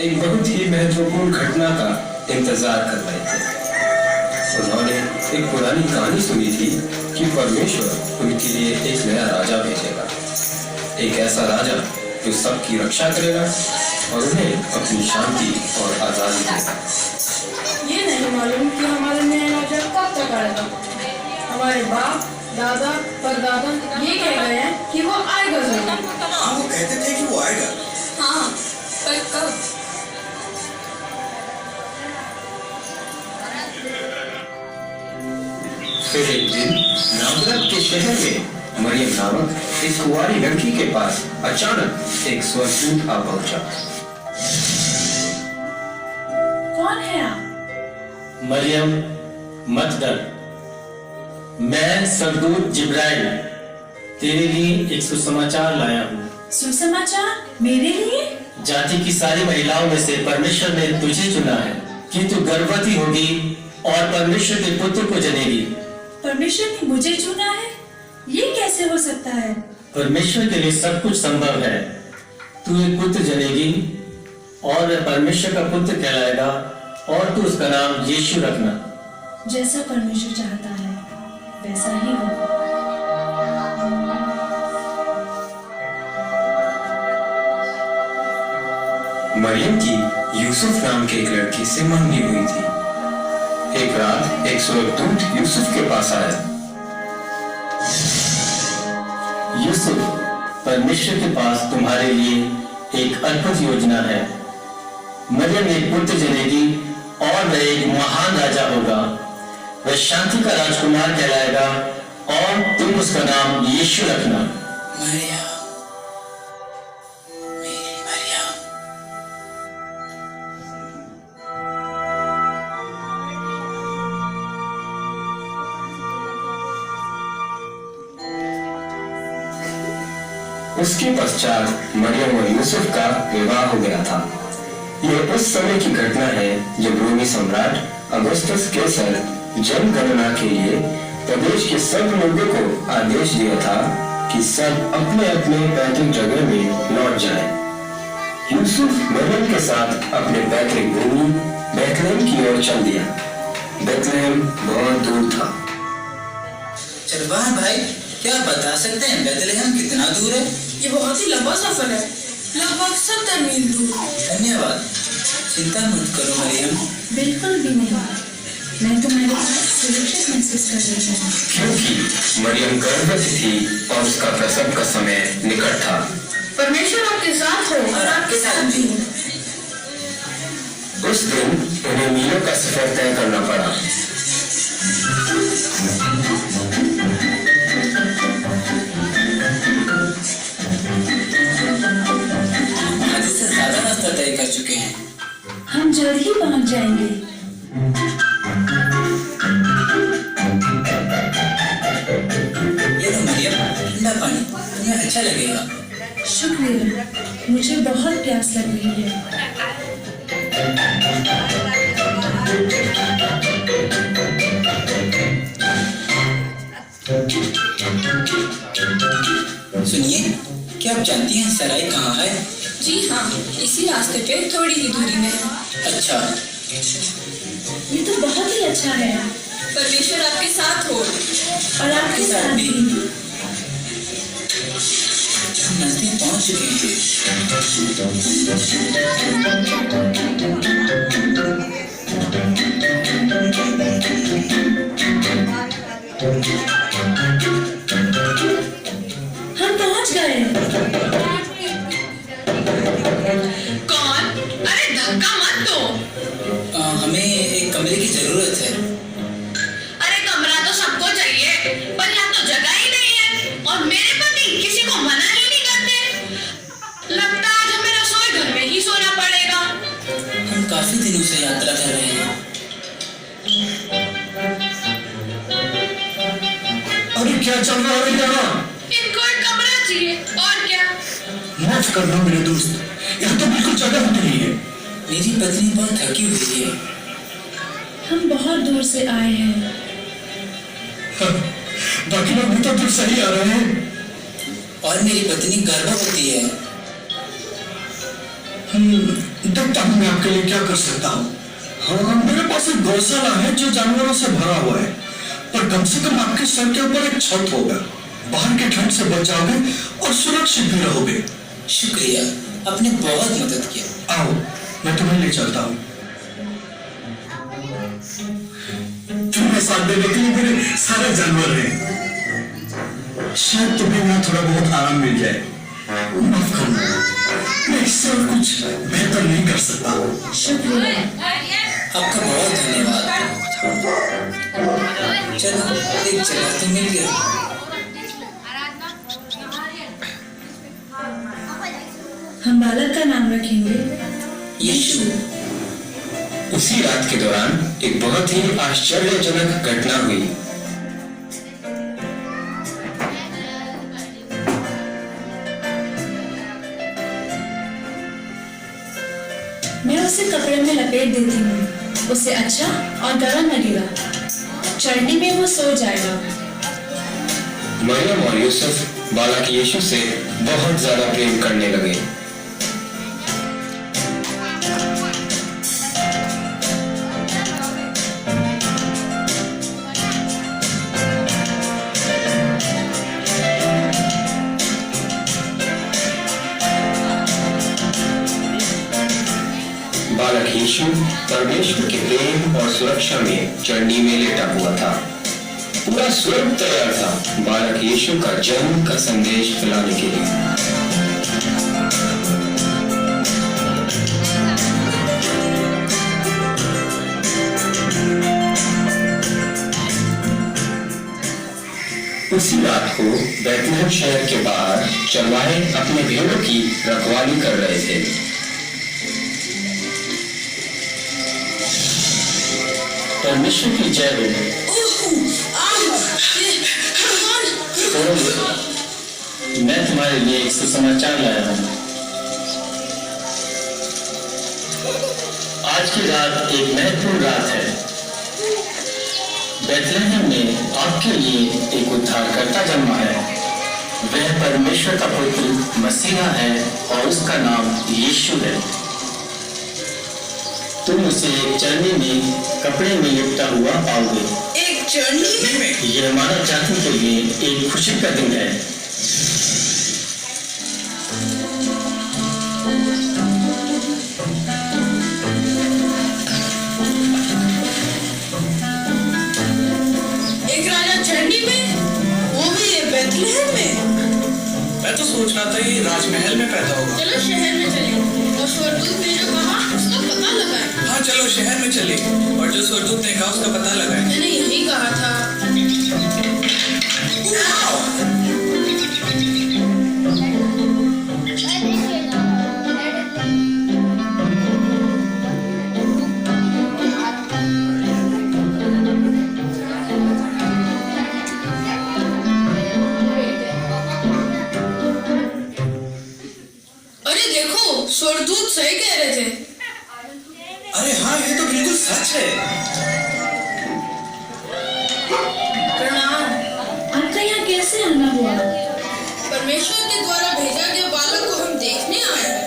एक बहुत ही महत्वपूर्ण घटना का इंतजार कर रहे थे। उन्होंने एक पुरानी कहानी सुनी थी कि परमेश्वर उनके लिए एक नया राजा भेजेगा, एक ऐसा राजा जो सबकी रक्षा करेगा और उन्हें अपनी शांति और आजादी देगा। ये नहीं मालूम कि हमारा नया राजा कब तक आएगा। हमारे बाप दादा परदादा ये कह रहे हैं कि वो आएगा जरूर। हाँ, वो कहते थे कि वो आएगा। हाँ, पर कब? फिर एक दिन नामरद के शहर में मरियम नामक इस कुंवारी लड़की के पास अचानक एक स्वर्गदूत आ पहुंचा। कौन है आप? मरियम, मत डर। मैं स्वर्गदूत जिब्राइल तेरे लिए एक सुसमाचार लाया हूँ। सुसमाचार मेरे लिए? जाति की सारी महिलाओं में से परमेश्वर ने तुझे चुना है कि तू गर्भवती होगी और परमेश्वर के पुत्र को जनेगी। परमेश्वर ने मुझे चुना है? ये कैसे हो सकता है? परमेश्वर के लिए सब कुछ संभव है। तू एक पुत्र जनेगी और वह परमेश्वर का पुत्र कहलाएगा और तू उसका नाम यीशु रखना। जैसा परमेश्वर चाहता है वैसा ही होगा। मरियम की यूसुफ नाम के एक लड़की से मंगनी हुई थी। एक रात एक स्वर्गदूत यूसुफ के पास आया। यूसुफ, परमेश्वर के पास तुम्हारे लिए एक अद्भुत योजना है। मरियम एक पुत्र जनेगी और वह एक महान राजा होगा। वह शांति का राजकुमार कहलाएगा और तुम उसका नाम यीशु रखना। मरियम, मेरी मरियम। उसके पश्चात मरियम और यूसुफ का विवाह हो गया था। यह उस समय की घटना है जब रोमी सम्राट अगस्टस केसर जनगणना के लिए प्रदेश के सब लोगों को आदेश दिया था कि सब अपने अपने पैतृक जगह में लौट जाएं। यूसुफ मरियम के साथ अपने पैतृक भूमि बैतलहम की ओर चल दिया। बैतलहम बहुत दूर था। चरवाहा भाई, क्या आप बता सकते हैं बैतलहम कितना दूर है? ये बहुत ही लंबा सफर है, लगभग 70 मील दूर। धन्यवाद। चिंता मत करो मरियम। बिल्कुल भी नहीं, मैं तुम्हारे साथ सुरक्षित महसूस कर रही हूँ। क्योंकि मरियम गर्भवती थी और उसका प्रसव का समय निकट था। परमेश्वर आपके साथ हो और आपके साथ भी हो। उस दिन उन्हें मीलों का सफर तय करना पड़ा। आधे से ज्यादा रास्ता तय कर चुके हैं। हम जल्द ही पहुंच जाएंगे। ये लो मरियम, ठंडा पानी, तुम्हें अच्छा लगेगा। शुक्रिया, मुझे बहुत प्यास लग रही है। सुनिए, क्या आप जानती हैं सराय कहाँ है? जी हाँ, इसी रास्ते पे थोड़ी ही दूरी में है। अच्छा, ये तो बहुत ही अच्छा है। परमेश्वर आपके साथ हो और आपके साथ भी। हम नजदीक पहुंच चुके हम पहुंच गए। कौन? अरे धक्का मत दो। हमें एक कमरे की जरूरत है। अरे कमरा तो सबको चाहिए, पर यहाँ तो जगह ही नहीं है। और मेरे पति किसी को मना ही नहीं करते। लगता है आज हमें रसोई घर में ही सोना पड़ेगा। हम काफी दिनों से यात्रा कर रहे हैं। अरे क्या चल रहा है यहाँ? इनको एक कमरा चाहिए और क्या। माफ कर दो मेरे दोस्त, यहाँ तो बिल्कुल जगह नहीं है। मेरी पत्नी बहुत थकी हुई है। हम बहुत दूर से आए हैं। बाकी लोग भी तो दूर से ही आ रहे हैं। और मेरी पत्नी गर्भवती है। देखता हूँ कर सकता हूँ। हाँ, मेरे पास एक गौशाला है जो जानवरों से भरा हुआ है, पर कम से कम आपके सर के ऊपर एक छत होगा। बाहर के ठंड से बचाओगे और सुरक्षित भी रहोगे। शुक्रिया, आपने बहुत मदद किया। आओ, मैं तुम्हें ले चलता हूँ। तुम्हें साथ देने के लिए मेरे सारे जानवर हैं। शायद तुम्हें यहाँ थोड़ा बहुत आराम मिल जाए। माफ करना, मैं इससे और कुछ बेहतर नहीं कर सकता। शुक्रिया। आपका बहुत धन्यवाद। चलो, एक जगह तो मिल गया। हम बालक का नाम रखेंगे यीशु। उसी रात के दौरान एक बहुत ही आश्चर्यजनक घटना हुई। मैं उसे कपड़े में लपेट देती हूँ। उसे अच्छा और गर्म लगेगा। चढ़ने में वो सो जाएगा। मरियम और यूसुफ बालक यीशु से बहुत ज्यादा प्रेम करने लगे। बालक यीशु परमेश्वर के प्रेम और सुरक्षा में चढ़नी में लेटा हुआ था। पूरा स्वर्ग तैयार था बालक यीशु का जन्म का संदेश फैलाने के लिए। उसी रात को बैतलहम शहर के बाहर चरवाहे अपने भेड़ों की रखवाली कर रहे थे। परमेश्वर की जय हो। मैं तुम्हारे लिए एक सुसमाचार लाया हूँ। आज की रात एक महत्वपूर्ण रात है। बैतलहम में आपके लिए एक उद्धारकर्ता जन्मा है। वह परमेश्वर का पुत्र मसीहा है और उसका नाम यीशु है। तुम उसे एक चरनी में कपड़े में लिपटा हुआ पाओगे। एक चढ़नी में? यह मानव जाति के लिए एक खुशी का दिन है। एक राजा चढ़नी में? वो भी ये बैतलहम में? मैं तो सोच रहा था ये राजमहल में पैदा होगा। चलो शहर में चले और स्वर्गदूत ने जो कहा उसका पता लगाए। हाँ, चलो शहर में चले और जो स्वर्गदूत ने कहा उसका पता लगाए। मैंने यही कहा था। अरे देखो, स्वर्गदूत सही कह रहे थे। अरे हाँ, ये तो बिल्कुल सच है। प्रणाम। आपका यहाँ कैसे आना हुआ? परमेश्वर के द्वारा भेजा गया बालक को हम देखने आए हैं।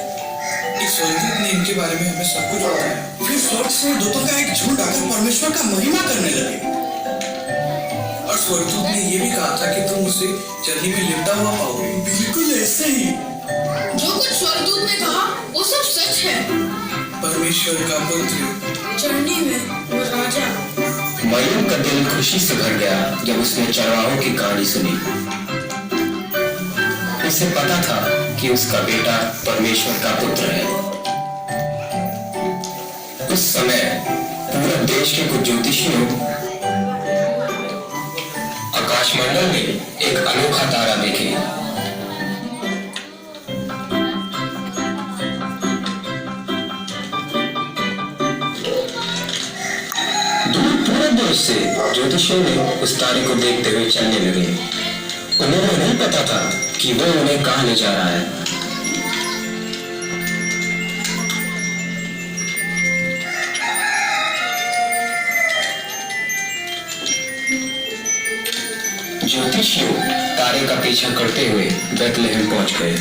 इस स्वर्गदूत ने इनके बारे में हमें सब कुछ बताया। फिर स्वर्ग से दूतों का एक झुंड आकर परमेश्वर का महिमा करने लगे। और स्वर्गदूत ने ये भी कहा था कि तुम उसे चरनी में लिपटा हुआ पाओगे। बिल्कुल ऐसे ही। जो कुछ स्वर्गदूत ने कहा वो सब सच है। परमेश्वर का पुत्र चढ़नी में वो राजा। मरियम का दिल खुशी से भर गया जब उसने चरवाहों की कहानी सुनी। उसे पता था कि उसका बेटा परमेश्वर का पुत्र है। उस समय पूरे देश के कुछ ज्योतिषियों आकाशमंडल में एक अनोखा तारा देखे। दूर से ज्योतिषियों ने उस तारे को देखते हुए चलने लगे। उन्हें नहीं पता था कि वो उन्हें कहां ले जा रहा है। ज्योतिषियों तारे का पीछा करते हुए बैतलहम पहुंच गए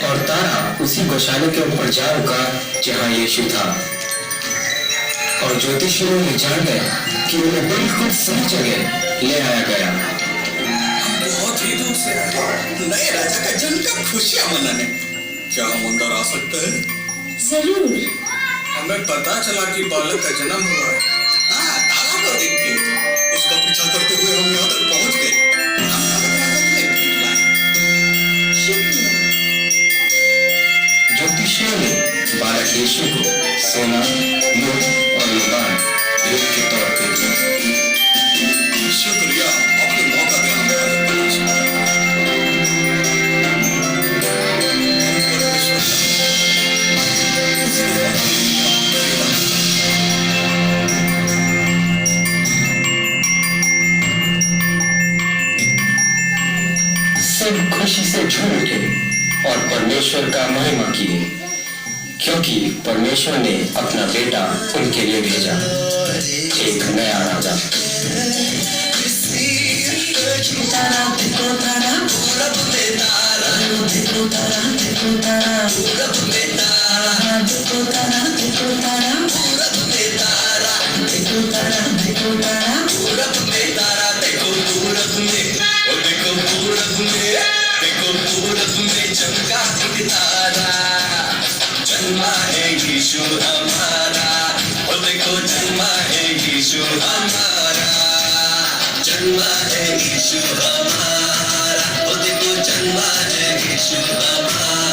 और तारा उसी गौशाले के ऊपर जा रुका जहां यीशु था, और ज्योतिषियों ने जान गया कि उन्हें बिल्कुल सही जगह ले आया गया। बहुत ही दूर से आए नए राजा का जन्म का खुशियां मनाने। क्या हम अंदर आ सकते हैं? जरूर। हमें पता चला कि बालक का जन्म हुआ है। हाँ, तारा को देख के उसका पीछा करते हुए हम यहाँ तक पहुँच गए। हम बालक राजा के लिए भीख लाए। शुक्रिया। ज्योतिषियों ने बालक यीशु को सोना, लूट और लुबान भेंट के तौर पर दिया। शुक्रिया, आपने मौका दिया हमें हालत बनाने का। सब खुशी से झूम उठे और परमेश्वर का महिमा किए, क्योंकि परमेश्वर ने अपना बेटा उनके लिए भेजा, एक नया राजा। जन्मा है यीशु हमारा, और देखो जन्मा है यीशु हमारा। जन्मा है यीशु हमारा, और देखो जन्मा है यीशु हमारा।